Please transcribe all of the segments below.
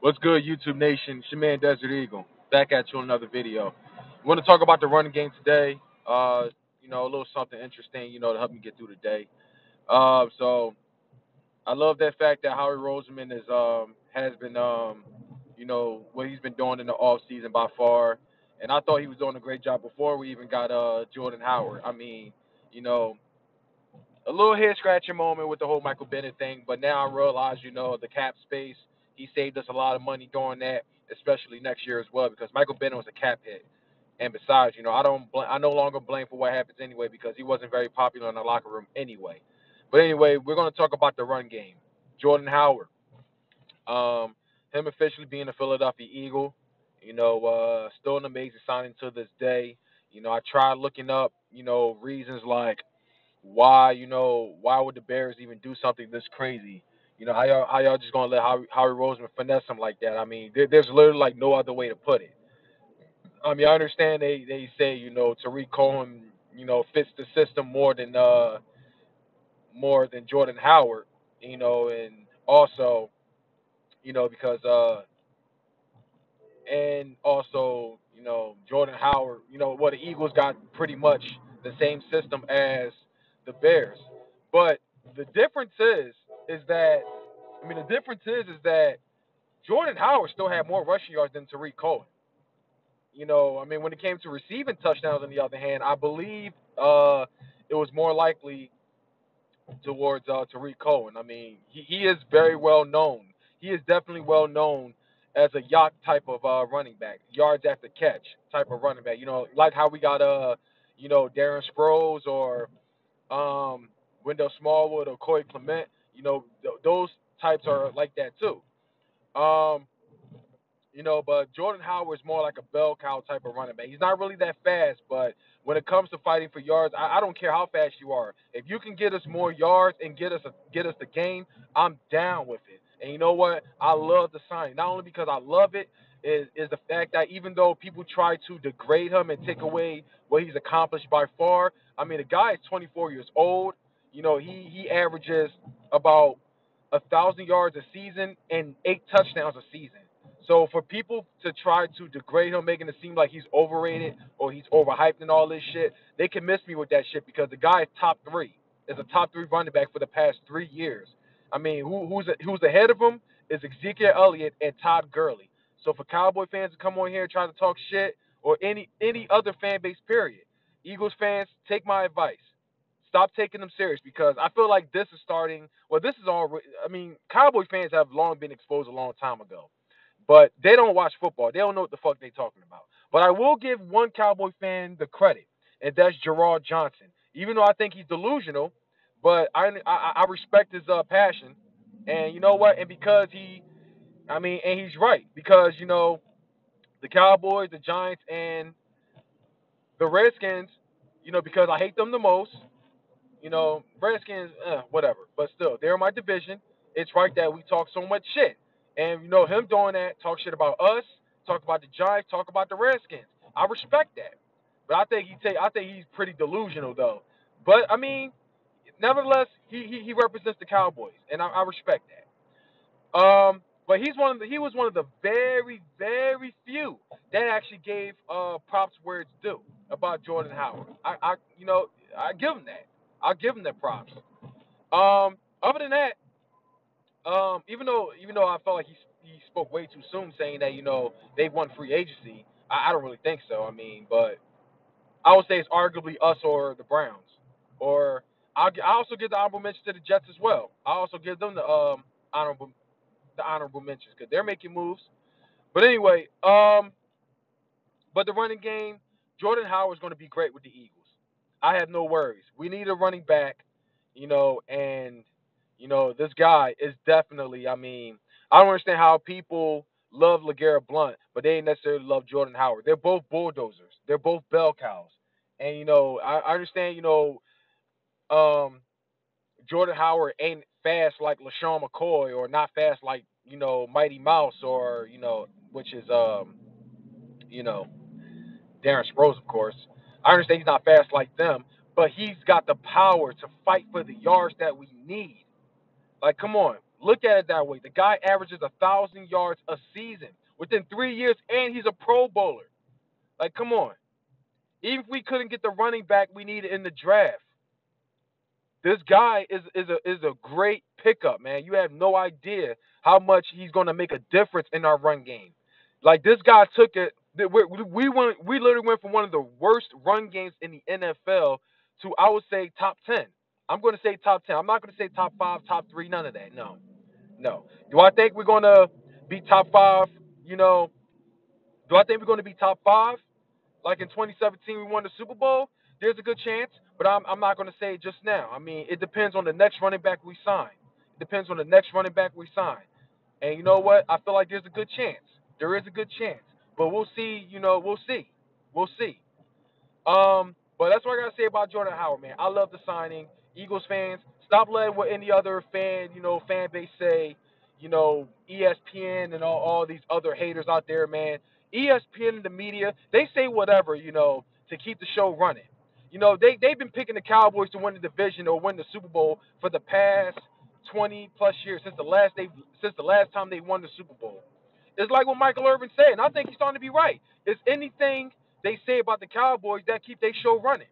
What's good, YouTube Nation? It's your man Desert Eagle. Back at you on another video. I want to talk about the running game today. A little something interesting, to help me get through the day. So I love that fact that Howie Roseman has been what he's been doing in the off season by far. And I thought he was doing a great job before we even got Jordan Howard. I mean, you know, a little head scratching moment with the whole Michael Bennett thing, but now I realize, the cap space, he saved us a lot of money doing that, especially next year as well, because Michael Bennett was a cap hit. And besides, I no longer blame for what happens anyway because he wasn't very popular in the locker room anyway. But anyway, we're going to talk about the run game. Jordan Howard, him officially being a Philadelphia Eagle, still an amazing signing to this day. I tried looking up, reasons like why would the Bears even do something this crazy? How y'all just gonna let Howie Roseman finesse him like that? I mean, there's literally like no other way to put it. I mean, I understand they say Tariq Cohen fits the system more than Jordan Howard, and also because and also Jordan Howard, the Eagles got pretty much the same system as the Bears, but the difference is that the difference is that Jordan Howard still had more rushing yards than Tariq Cohen. When it came to receiving touchdowns, on the other hand, I believe it was more likely towards Tariq Cohen. I mean, he is very well known. He is definitely well known as a yacht type of running back, yards after catch type of running back. Like how we got Darren Sproles or Wendell Smallwood or Corey Clement. Those types are like that too. Um, but Jordan Howard is more like a bell cow type of running back. He's not really that fast, but when it comes to fighting for yards, I don't care how fast you are. If you can get us more yards and get us the game, I'm down with it. And you know what? I love the signing. Not only because I love it, is the fact that even though people try to degrade him and take away what he's accomplished by far, I mean the guy is 24 years old. He averages about 1,000 yards a season and 8 touchdowns a season. So for people to try to degrade him, making it seem like he's overrated or he's overhyped and all this shit, they can miss me with that shit because the guy is top three. Is a top three running back for the past 3 years. I mean, who's ahead of him is Ezekiel Elliott and Todd Gurley. So for Cowboy fans to come on here and try to talk shit, or any other fan base, period, Eagles fans, take my advice. Stop taking them serious because I feel like this is starting. Well, this is all. I mean, Cowboy fans have long been exposed a long time ago, but they don't watch football. They don't know what the fuck they talking about. But I will give one Cowboy fan the credit, and that's Gerard Johnson. Even though I think he's delusional, but I respect his passion, and you know what? And because and he's right because the Cowboys, the Giants, and the Redskins, because I hate them the most. Redskins, whatever. But still, they're my division. It's right that we talk so much shit. And him doing that, talk shit about us, talk about the Giants, talk about the Redskins. I respect that. But I think he's pretty delusional though. But I mean, nevertheless, he represents the Cowboys, and I respect that. But he was one of the very, very few that actually gave props where it's due about Jordan Howard. I give him that. I'll give him that props. Other than that, even though I felt like he spoke way too soon, saying that they won free agency. I don't really think so. I mean, but I would say it's arguably us or the Browns. Or I also give the honorable mention to the Jets as well. I also give them honorable the honorable mentions because they're making moves. But anyway, but the running game, Jordan Howard's going to be great with the Eagles. I have no worries. We need a running back, and this guy is definitely. I mean, I don't understand how people love LeGarrette Blunt, but they ain't necessarily love Jordan Howard. They're both bulldozers. They're both bell cows, and I understand. Um, Jordan Howard ain't fast like LaShawn McCoy or not fast like, Mighty Mouse or, which is, you know, Darren Sproles, of course. I understand he's not fast like them, but he's got the power to fight for the yards that we need. Like, come on. Look at it that way. The guy averages 1,000 yards a season within 3 years, and he's a Pro Bowler. Like, come on. Even if we couldn't get the running back we needed in the draft, this guy is a great pickup, man. You have no idea how much he's going to make a difference in our run game. Like, this guy took it. We literally went from one of the worst run games in the NFL to, I would say, top 10. I'm going to say top 10. I'm not going to say top 5, top 3, none of that. No. No. Do I think we're going to be top 5? You know, do I think we're going to be top 5? Like in 2017, we won the Super Bowl. There's a good chance, but I'm not going to say it just now. I mean, it depends on the next running back we sign. It depends on the next running back we sign. And you know what? I feel like there's a good chance. There is a good chance, but we'll see. You know, we'll see. We'll see. But that's what I gotta say about Jordan Howard, man. I love the signing. Eagles fans, stop letting what any other fan base say. ESPN and all these other haters out there, man. ESPN and the media, they say whatever, to keep the show running. They've been picking the Cowboys to win the division or win the Super Bowl for the past 20+ years since the last time they won the Super Bowl. It's like what Michael Irvin said, and I think he's starting to be right. It's anything they say about the Cowboys that keep their show running,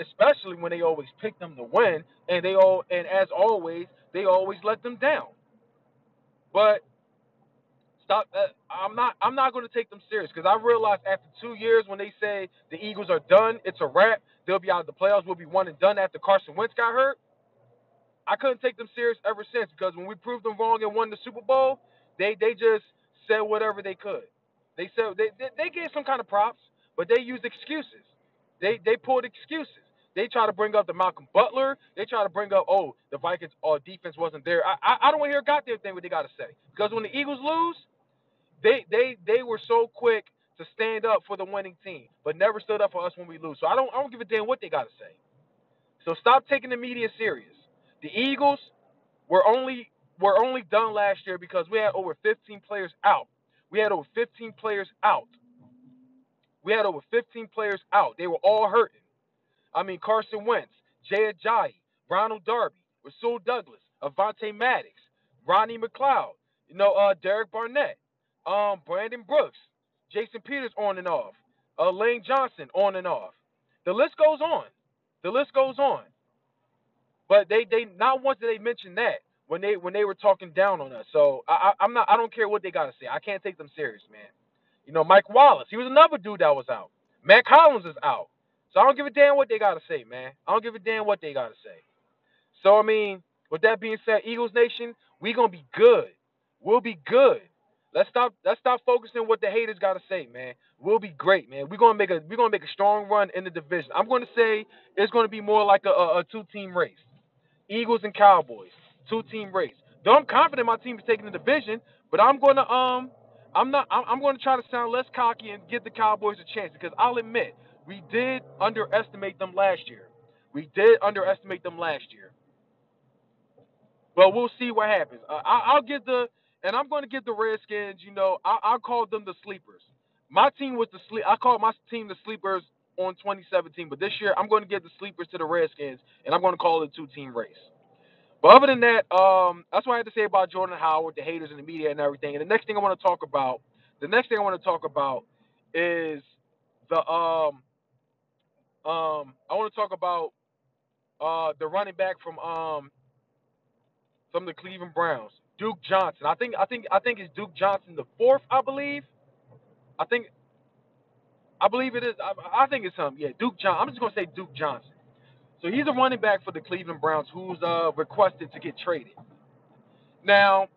especially when they always pick them to win, and as always they always let them down. But stop. I'm not going to take them serious because I realized after 2 years when they say the Eagles are done, it's a wrap. They'll be out of the playoffs. We'll be one and done after Carson Wentz got hurt. I couldn't take them serious ever since because when we proved them wrong and won the Super Bowl, they just said whatever they could. They said they gave some kind of props, but they used excuses. They pulled excuses. They try to bring up the Malcolm Butler. They try to bring up, the Vikings defense wasn't there. I don't want to hear a goddamn thing what they got to say because when the Eagles lose, they were so quick to stand up for the winning team, but never stood up for us when we lose. So I don't give a damn what they got to say. So stop taking the media serious. The Eagles were only done last year because we had over 15 players out. We had over 15 players out. We had over 15 players out. They were all hurting. I mean, Carson Wentz, Jay Ajayi, Ronald Darby, Rasul Douglas, Avante Maddox, Ronnie McLeod, Derek Barnett, Brandon Brooks, Jason Peters on and off, Lane Johnson on and off. The list goes on. The list goes on. But they not once did they mention that when they were talking down on us. So I don't care what they gotta say. I can't take them serious, man. Mike Wallace, he was another dude that was out. Matt Collins is out. So I don't give a damn what they gotta say, man. I don't give a damn what they gotta say. So I mean, with that being said, Eagles Nation, we gonna be good. We'll be good. Let's stop focusing on what the haters gotta say, man. We'll be great, man. We're gonna make a strong run in the division. I'm gonna say it's gonna be more like a two-team race. Eagles and Cowboys, two-team race. Though I'm confident my team is taking the division, but I'm gonna try to sound less cocky and give the Cowboys a chance because I'll admit we did underestimate them last year. We did underestimate them last year, but we'll see what happens. I'm going to give the Redskins. I'll call them the sleepers. My team was the sleep. I called my team the sleepers on 2017, but this year I'm going to give the sleepers to the Redskins, and I'm going to call it a two-team race. But other than that, that's what I had to say about Jordan Howard, the haters in the media and everything. And the next thing I want to talk about is the I want to talk about the running back from the Cleveland Browns, Duke Johnson. I think it's Duke Johnson the fourth, I believe. I think I believe it is. I think it's him. Yeah, Duke Johnson. I'm just gonna say Duke Johnson. So he's a running back for the Cleveland Browns who's requested to get traded. Now,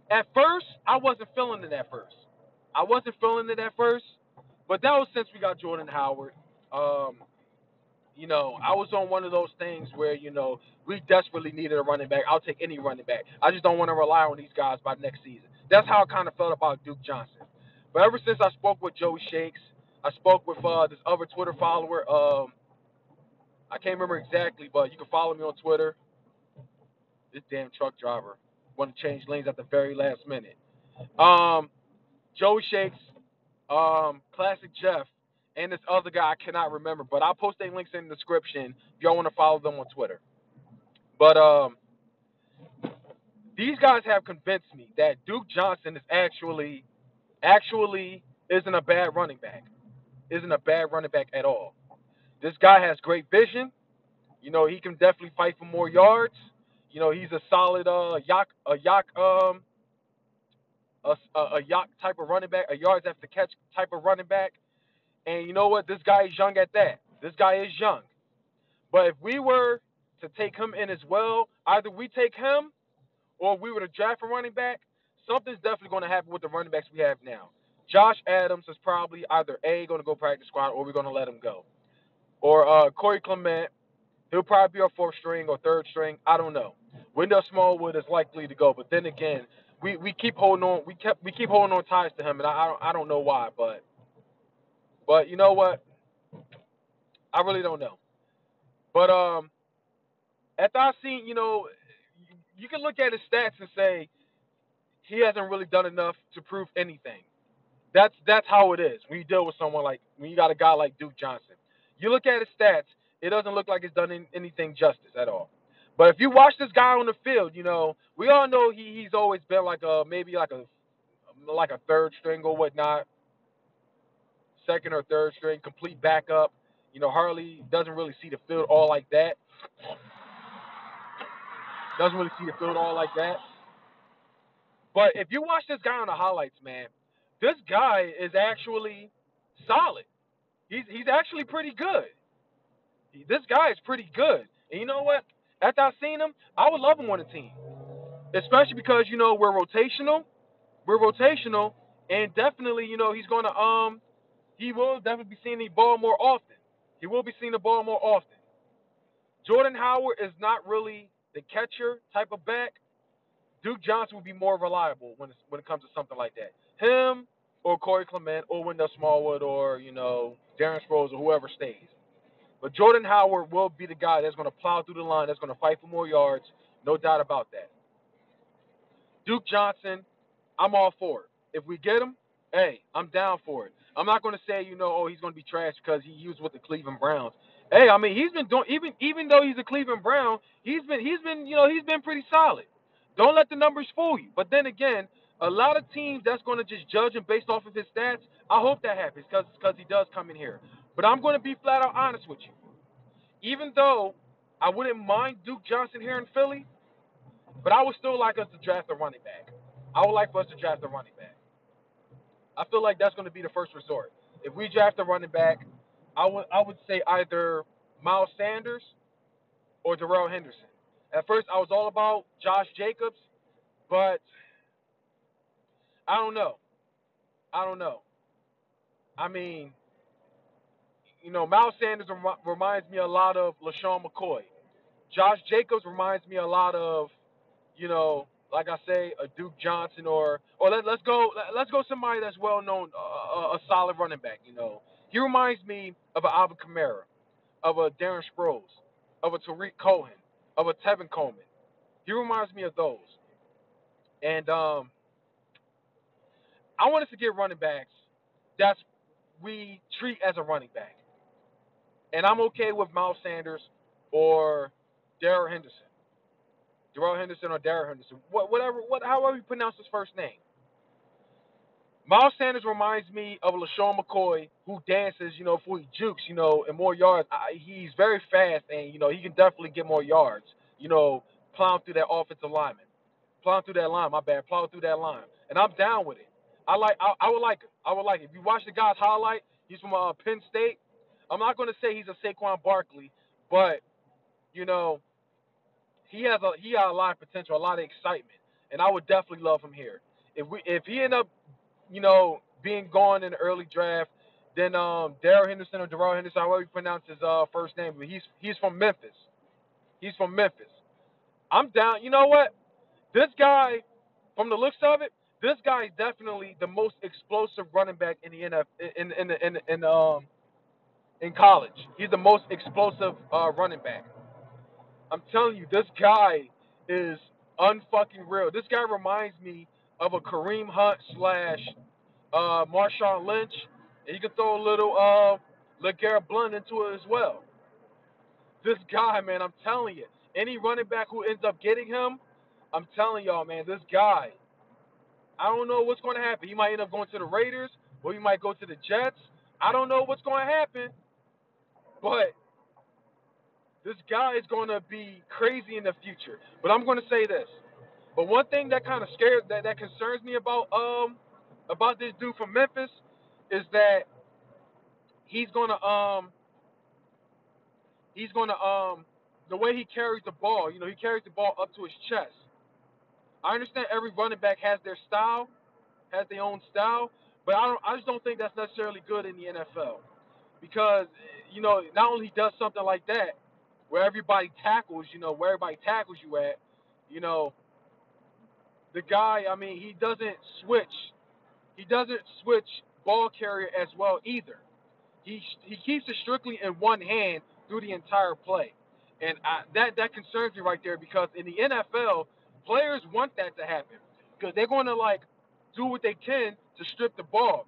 at first, I wasn't feeling it at first. I wasn't feeling it at first, but that was since we got Jordan Howard. Um, I was on one of those things where, we desperately needed a running back. I'll take any running back. I just don't want to rely on these guys by next season. That's how I kind of felt about Duke Johnson. But ever since I spoke with Joey Shakes, I spoke with this other Twitter follower. I can't remember exactly, but you can follow me on Twitter. This damn truck driver want to change lanes at the very last minute. Um, Joey Shakes, Classic Jeff, and this other guy I cannot remember, but I'll post their links in the description if y'all want to follow them on Twitter. But These guys have convinced me that Duke Johnson is actually isn't a bad running back. Isn't a bad running back at all. This guy has great vision. He can definitely fight for more yards. He's a solid a yacht type of running back, a yards after catch type of running back. And you know what? This guy is young at that. This guy is young. But if we were to take him in as well, either we take him or if we were to draft a running back, something's definitely going to happen with the running backs we have now. Josh Adams is probably either A, going to go practice squad, or we're going to let him go. Or Corey Clement, he'll probably be our fourth string or third string. I don't know. Wendell Smallwood is likely to go, but then again, we keep holding on. We keep holding on ties to him, and I don't know why, but you know what? I really don't know. But after I seen, you can look at his stats and say he hasn't really done enough to prove anything. That's how it is when you deal with someone like when you got a guy like Duke Johnson. You look at his stats, it doesn't look like it's done anything justice at all. But if you watch this guy on the field, we all know he's always been like a maybe like a third string or whatnot, second or third string, complete backup. Harley doesn't really see the field all like that. Doesn't really see the field all like that. But if you watch this guy on the highlights, man, this guy is actually solid. He's actually pretty good. This guy is pretty good. And you know what? After I seen him, I would love him on the team. Especially because, we're rotational. We're rotational and definitely, he's gonna he will definitely be seeing the ball more often. He will be seeing the ball more often. Jordan Howard is not really the catcher type of back. Duke Johnson will be more reliable when it comes to something like that. Him or Corey Clement or Wendell Smallwood or, Darren Sproles or whoever stays. But Jordan Howard will be the guy that's going to plow through the line, that's going to fight for more yards. No doubt about that. Duke Johnson, I'm all for it. If we get him, hey, I'm down for it. I'm not going to say, oh, he's going to be trash because he was with the Cleveland Browns. Hey, I mean, he's been doing even though he's a Cleveland Brown, he's been pretty solid. Don't let the numbers fool you. But then again, a lot of teams that's going to just judge him based off of his stats. I hope that happens because he does come in here. But I'm going to be flat out honest with you. Even though I wouldn't mind Duke Johnson here in Philly, but I would still like us to draft a running back. I would like for us to draft a running back. I feel like that's going to be the first resort. If we draft a running back, I would say either Miles Sanders or Darrell Henderson. At first, I was all about Josh Jacobs, but I don't know. I don't know. I mean, Miles Sanders reminds me a lot of LaShawn McCoy. Josh Jacobs reminds me a lot of, like I say, a Duke Johnson or let's go somebody that's well known, a solid running back. He reminds me of a Alvin Kamara, of a Darren Sproles, of a Tariq Cohen, of a Tevin Coleman. He reminds me of those. And I want us to get running backs that's we treat as a running back. And I'm okay with Miles Sanders or Darrell Henderson. Darrell Henderson or Darrell Henderson. However you pronounce his first name. Miles Sanders reminds me of LaShawn McCoy, who dances, for he jukes, and more yards. He's very fast, and he can definitely get more yards. Plowing through that offensive lineman, plowing through that line. My bad, plowing through that line, and I'm down with it. I would like it. I would like it. If you watch the guy's highlight, he's from Penn State. I'm not going to say he's a Saquon Barkley, but you know he has a lot of potential, a lot of excitement, and I would definitely love him here. If he end up being gone in the early draft, then Darrell Henderson or Darrell Henderson, however you pronounce his first name, but he's from Memphis. He's from Memphis. I'm down. You know what? This guy, from the looks of it, this guy is definitely the most explosive running back in the in college. He's the most explosive running back. I'm telling you, this guy is unfucking real. This guy reminds me of a Kareem Hunt slash Marshawn Lynch, and you can throw a little LeGarrette Blunt into it as well. This guy, man, I'm telling you, any running back who ends up getting him, I'm telling y'all, man, this guy, I don't know what's going to happen. He might end up going to the Raiders, or he might go to the Jets. I don't know what's going to happen, but this guy is going to be crazy in the future. But I'm going to say this. But one thing that kind of scares that concerns me about this dude from Memphis is that he's gonna he's gonna the way he carries the ball, he carries the ball up to his chest. I understand every running back has their style, has their own style, but I just don't think that's necessarily good in the NFL because not only he does something like that where everybody tackles, where everybody tackles you at, you know, the guy, I mean, he doesn't switch ball carrier as well either. He keeps it strictly in one hand through the entire play, and that concerns me right there because in the NFL, players want that to happen because they're going to like do what they can to strip the ball.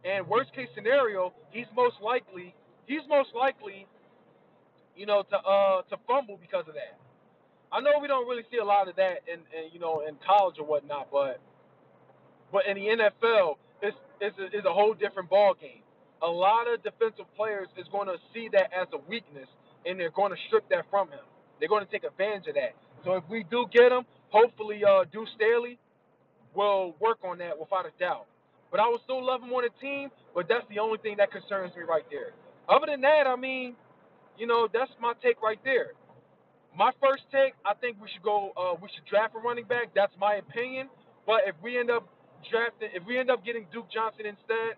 And worst case scenario, he's most likely to fumble because of that. I know we don't really see a lot of that in college or whatnot, but in the NFL, it's a whole different ball game. A lot of defensive players is going to see that as a weakness, and they're going to strip that from him. They're going to take advantage of that. So if we do get him, hopefully Deuce Staley will work on that without a doubt. But I would still love him on the team, but that's the only thing that concerns me right there. Other than that, I mean, that's my take right there. My first take, I think we should go. We should draft a running back. That's my opinion. But if we end up getting Duke Johnson instead,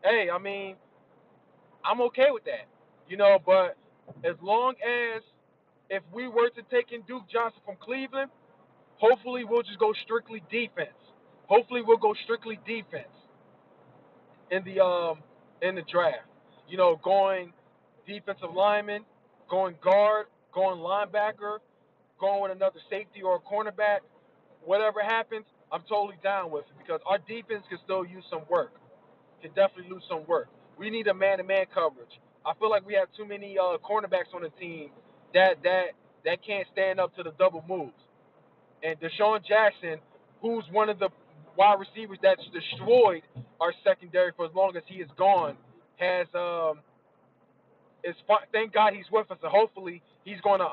hey, I mean, I'm okay with that. But as long as if we were to take in Duke Johnson from Cleveland, hopefully we'll just go strictly defense. Hopefully we'll go strictly defense in the draft. Going defensive lineman, going guard, going linebacker, going with another safety or a cornerback, whatever happens, I'm totally down with it because our defense can still use some work. Can definitely use some work. We need a man-to-man coverage. I feel like we have too many cornerbacks on the team that can't stand up to the double moves. And Deshaun Jackson, who's one of the wide receivers that's destroyed our secondary for as long as he is gone, has thank God he's with us, and hopefully he's gonna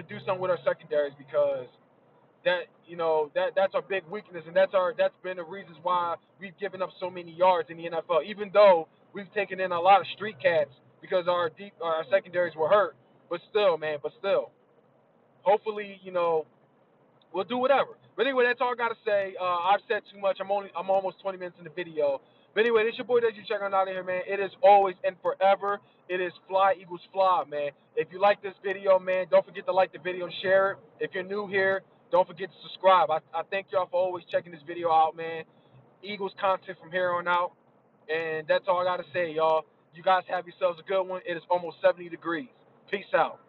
do something with our secondaries because that's our big weakness, and that's been the reasons why we've given up so many yards in the NFL. Even though we've taken in a lot of street cats because our secondaries were hurt, but still, man, hopefully we'll do whatever. But anyway, that's all I gotta say. I've said too much. I'm almost 20 minutes in the video. But anyway, this your boy that you checking out of here, man. It is always and forever. It is Fly Eagles Fly, man. If you like this video, man, don't forget to like the video and share it. If you're new here, don't forget to subscribe. I thank y'all for always checking this video out, man. Eagles content from here on out. And that's all I gotta say, y'all. You guys have yourselves a good one. It is almost 70 degrees. Peace out.